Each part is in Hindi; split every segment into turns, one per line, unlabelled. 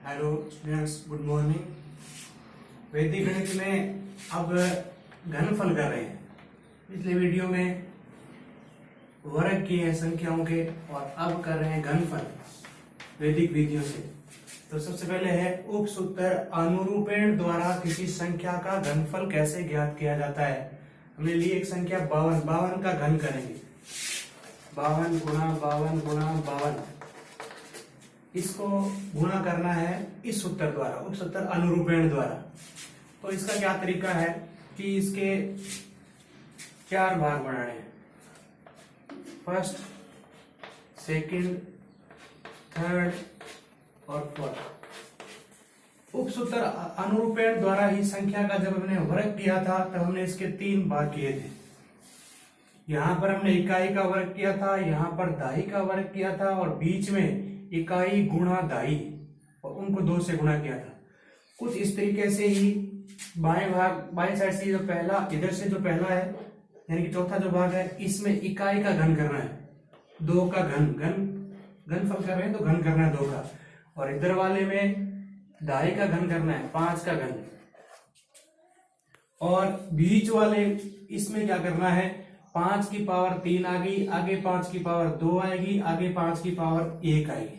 Hello students, good morning. वैदिक गणित में अब घनफल कर रहे हैं। पिछले वीडियो में वर्ग किए हैं संख्याओं के और अब कर रहे हैं घनफल वैदिक विधियों से। तो सबसे पहले है उपसूत्र अनुरूपेण द्वारा किसी संख्या का घनफल कैसे ज्ञात किया जाता है। हमने ली एक संख्या 52, 52 का घन करेंगे। 52 गुणा 52 गुणा 52, इसको गुणा करना है इस सूत्र द्वारा, उपसूत्र अनुरूपेण द्वारा। तो इसका क्या तरीका है कि इसके 4 भाग बनाने हैं, फर्स्ट, सेकंड, थर्ड और फोर्थ। उपसूत्र अनुरूपेण द्वारा ही संख्या का जब हमने वर्ग किया था तब हमने इसके 3 भाग किए थे। यहां पर हमने इकाई का वर्ग किया था, यहां पर दाई का वर्ग किया था और बीच में इकाई गुणा दाई, और उनको 2 से गुणा किया था। कुछ इस तरीके से ही बाएं साइड से जो पहला, इधर से जो पहला है यानी कि चौथा जो भाग है, इसमें इकाई का घन करना है, 2 का घनफल कर रहे हैं तो घन करना है 2 का। और इधर वाले में दाई का घन करना है, 5 का घन। और बीच वाले इसमें क्या करना है, 5 की पावर 3 आ गई, आगे 5 की पावर 2 आएगी, आगे 5 की पावर 1 आएगी।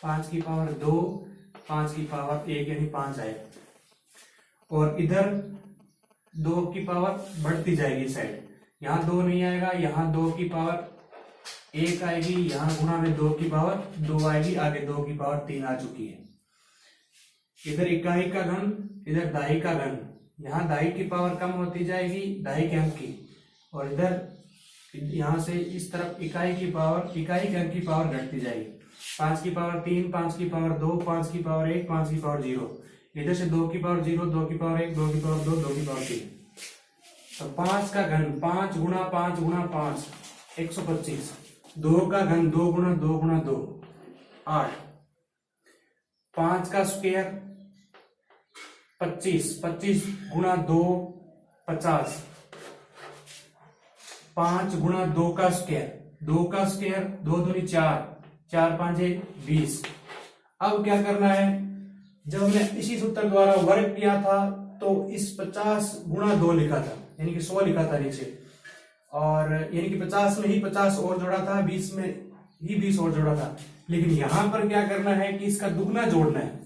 5 की पावर 2, 5 की पावर 1 यानी 5 आएगा। और इधर 2 की पावर बढ़ती जाएगी साइड, यहां 2 नहीं आएगा, यहां 2 की पावर 1 आएगी, यहां गुणा में 2 की पावर 2 आएगी, आगे 2 की पावर 3 आ चुकी है। इधर इकाई का घन, इधर दाई का घन, यहाँ दाई की पावर कम होती जाएगी दाई के अंक की, और इधर यहां से इस तरफ इकाई के अंक की पावर घटती जाएगी। 5 की पावर 3, 5 की पावर 2, 5 की पावर 1, 5 की पावर 0। इधर से 2 की पावर 0, 2 की पावर 1, 2 की पावर 2, 2 की पावर 3। तो 5 का घन 5 गुणा 5 गुणा 5 125। 2 का घन 2 गुणा 2 गुणा 2 8। 5 का स्क्वायर 25, 25 गुणा 2 50। 5 गुणा 2 का स्क्वायर, 2 का स्क्वायर 2 दूनी 4, 4 5 20। अब क्या करना है, जब हमने इसी सूत्र द्वारा वर्ग किया था तो इस 50 गुणा 2 लिखा था, यानी कि 100 लिखा था नीचे, और यानी कि 50 में ही 50 और जोड़ा था, 20 में ही 20 और जोड़ा था। लेकिन यहां पर क्या करना है कि इसका दुगना जोड़ना है।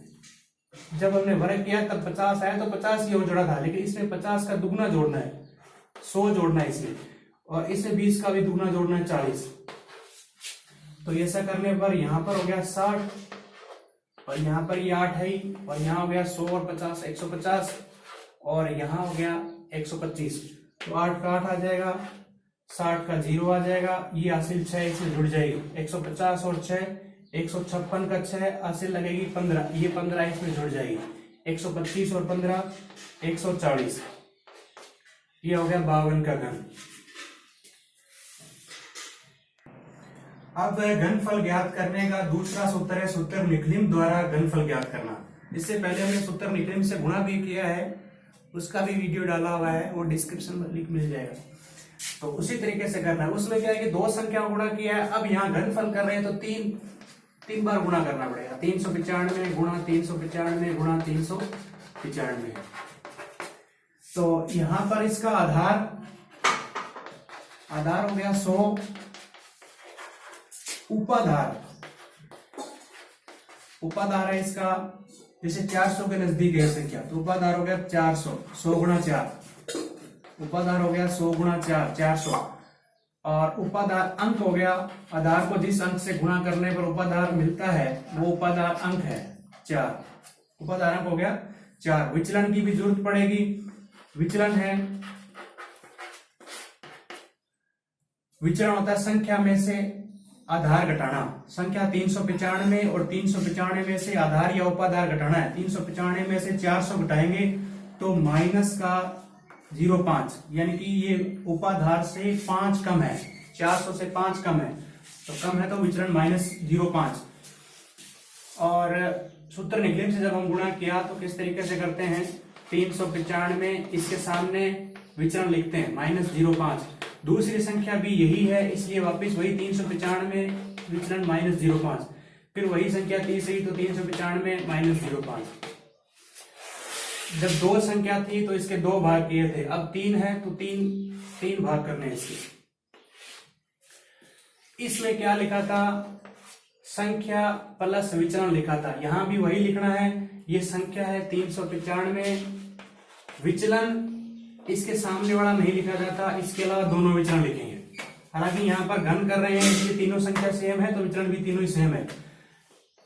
जब हमने वर्ग किया तब 50 आया तो 50 ही और जोड़ा था, लेकिन इसमें 50 का दुगना जोड़ना है, 100 जोड़ना है इसमें, और इसमें 20 का भी दुगना जोड़ना है, 40। तो ऐसा करने पर यहां पर हो गया 60, और यहां पर ये 8 है ही, और यहां हो गया 100 और 50 150, और यहां हो गया 125। तो 8 का 8 आ जाएगा, 60 का 0 आ जाएगा, ये हासिल 6 इसमें जुड़ जाएगी। 150 और 6 156 का 6 हासिल लगेगी 15, ये 15 इसमें जुड़ जाएगी। 125 और 15 140, ये हो गया 52 का घन। अब घनफल ज्ञात करने का दूसरा सूत्र है सूत्र निकलिम द्वारा घनफल ज्ञात करना। इससे पहले हमने सूत्र निकलिम से गुणा भी किया है, उसका भी वीडियो डाला हुआ है, वो डिस्क्रिप्शन में लिंक मिल जाएगा। तो उसी तरीके से करना है। उसमें क्या है कि 2 संख्याओं गुणा किया है, अब यहाँ घनफल कर रहे हैं तो 3 बार गुणा करना पड़ेगा। 395 गुणा 395 गुणा 395। तो यहां पर इसका आधार हो गया 100, उपाधार है इसका, जैसे 400 के नजदीक है संख्या, तो उपाधार हो गया 400, 100 गुणा 4, उपाधार हो गया 100 गुणा 4 400। और उपाधार अंक हो गया, आधार को जिस अंक से गुणा करने पर उपाधार मिलता है वो उपाधार अंक है 4, उपाधार अंक हो गया 4। विचलन की भी जरूरत पड़ेगी, विचलन होता है संख्या में से आधार घटाना। संख्या 395 और 395 में से आधार या उपाधार घटाना है। 395 में से 400 घटाएंगे तो माइनस का 0.5, यानी कि ये उपाधार से 5 कम है, 400 से 5 कम है, तो कम है तो विचलन -0.5। और सूत्र निकलिम से जब हम गुणा किया तो किस तरीके से करते हैं, 395 इसके सामने विचलन लिखते हैं -0.5। दूसरी संख्या भी यही है, इसलिए वापस वही 395 विचलन -0.5। फिर वही संख्या तीसरी, तो 395 माइनस 0.5। जब दो संख्या थी तो इसके दो भाग किए थे, अब 3 है तो तीन भाग करने हैं इसके। इसमें क्या लिखा था, संख्या प्लस विचरण लिखा था, यहां भी वही लिखना है। ये संख्या है 395, विचलन इसके सामने वाला नहीं लिखा जाता, इसके अलावा दोनों विचरण लिखेंगे। हालांकि यहाँ पर घन कर रहे हैं इसलिए तीनों संख्या सेम है, तो विचरण भी तीनों ही सेम है।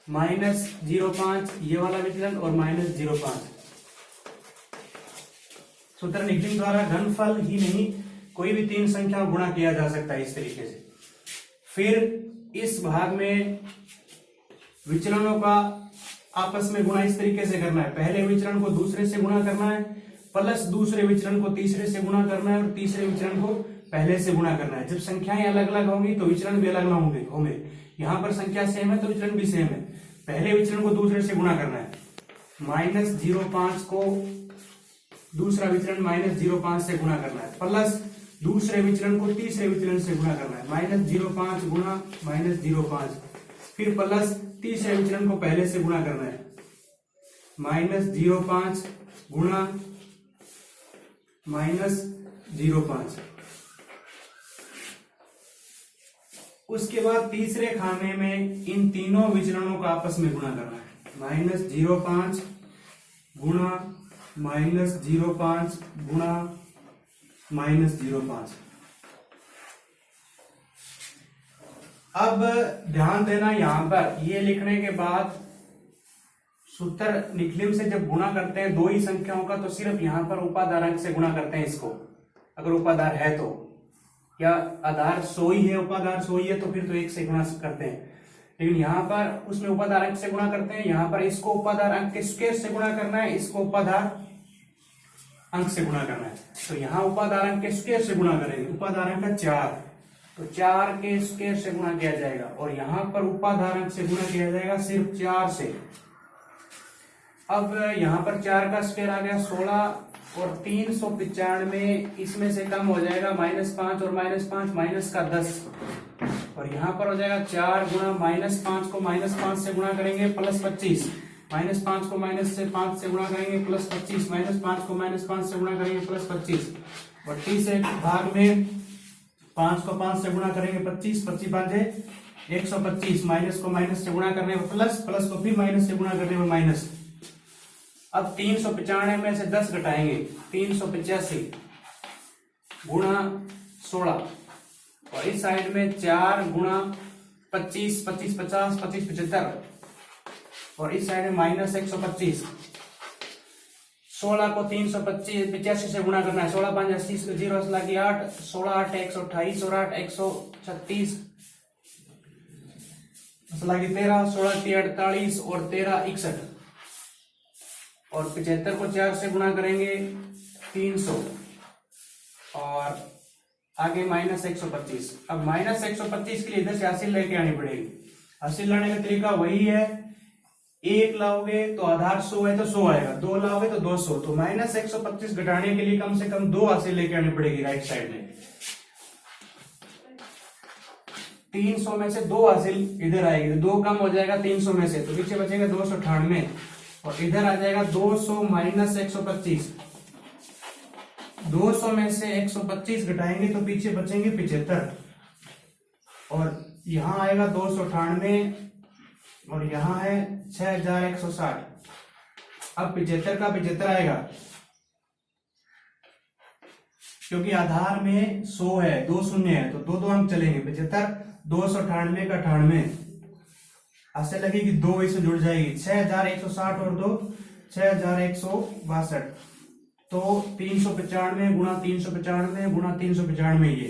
माइनस 0.5 ये वाला विचलन और माइनस 0.5। सूत्र निकलिंग द्वारा घनफल ही नहीं कोई भी तीन संख्या गुणा किया जा सकता है इस तरीके से। फिर इस भाग में विचलनों का आपस में गुणा इस तरीके से करना है, पहले विचलन को दूसरे से गुणा करना है, प्लस दूसरे विचलन को तीसरे से गुणा करना है, और तीसरे विचलन को पहले से गुणा करना है। जब संख्याएं अलग अलग होंगी तो विचलन भी अलग अलग होंगे। यहाँ पर संख्या सेम है तो विचलन भी सेम है। पहले विचलन को दूसरे से गुणा करना है, माइनस 0.5 को दूसरा विचलन माइनस 0.5 से गुणा करना है, प्लस दूसरे विचलन को तीसरे विचलन से गुणा करना है, माइनस 0.5 गुणा माइनस 0.5, फिर प्लस तीसरे विचलन को पहले से गुणा करना है, माइनस 0.5 गुणा माइनस 0.5। उसके बाद तीसरे खाने में इन तीनों विचलनों का आपस में गुणा करना है, माइनस 0.5 गुणा माइनस 0.5 गुणा माइनस 0.5। अब ध्यान देना, यहां पर ये लिखने के बाद सूत्र निकलिम से जब गुणा करते हैं दो ही संख्याओं का, तो सिर्फ यहां पर उपाधार अंक से गुणा करते हैं इसको, अगर उपाधार है तो, या आधार 100 ही है, उपाधार 100 ही है तो फिर तो 1 से गुणा करते हैं। लेकिन यहाँ पर उसमें उपाधार अंक से गुणा करते हैं, यहाँ पर इसको उपाधार अंक के स्क्वायर से गुणा करना है, इसको उपाधार अंक से गुणा करना है। तो यहाँ उपाधार अंक के स्क्वायर से गुणा करेंगे, उपाधार अंक है 4, तो 4 के स्क्वायर से गुणा किया जाएगा, और यहाँ पर उपाधार अंक से गुणा किया जाएगा सिर्फ 4 से। अब यहाँ पर 4 का स्क्वायर आ गया 16, और 395 इसमें से कम हो जाएगा -5 और -5 माइनस का 10, और यहाँ पर हो जाएगा 4 गुणा -5 को -5 से गुणा करेंगे प्लस 25, -5 को -5 से गुणा करेंगे प्लस 25, -5 को -5 से गुणा करेंगे प्लस 25, और तीसरे भाग में 5 को 5 से गुणा करेंगे 25, 25 5 है 125, माइनस को माइनस से गुणा करने में प्लस, प्लस को फिर माइनस से गुणा करने में माइनस। अब 395 में से 10 घटाएंगे, 385 गुणा 16, और इस साइड में 4 गुणा 25, 25 50, 25 75, और इस साइड में माइनस 125। 16 को 385 से गुणा करना है, 16 5 80, 0 असला की 8, 16 8 128, और 8 136, असला की 13, 16 3 48, और 13 61, और 75 को 4 से गुणा करेंगे 300, और आगे माइनस 125। अब माइनस 125 के लिए इधर से हासिल लेके आनी पड़ेगी। हासिल लाने का तरीका वही है, 1 लाओगे तो आधार 100 है तो 100 आएगा, 2 लाओगे तो 200, तो माइनस 125 घटाने के लिए कम से कम 2 हासिल लेके आनी पड़ेगी राइट साइड में। 300 में से 2 हासिल इधर आएगी, 2 कम हो जाएगा 300 में से, तो पीछे बचेगा 298, और इधर आ जाएगा 200 माइनस 125। 200 में से 125 घटाएंगे तो पीछे बचेंगे 75, और यहां आएगा 298, और यहां है 6160। अब 75 का 75 आएगा, क्योंकि आधार में 100 है, 2 शून्य है, तो 2 अंक चलेंगे, 75 298 का 98, ऐसे लगेगी 2 इसमें जुड़ जाएगी, 6160 और 2 6162, तो 395 गुणा 395 गुणा 395 ये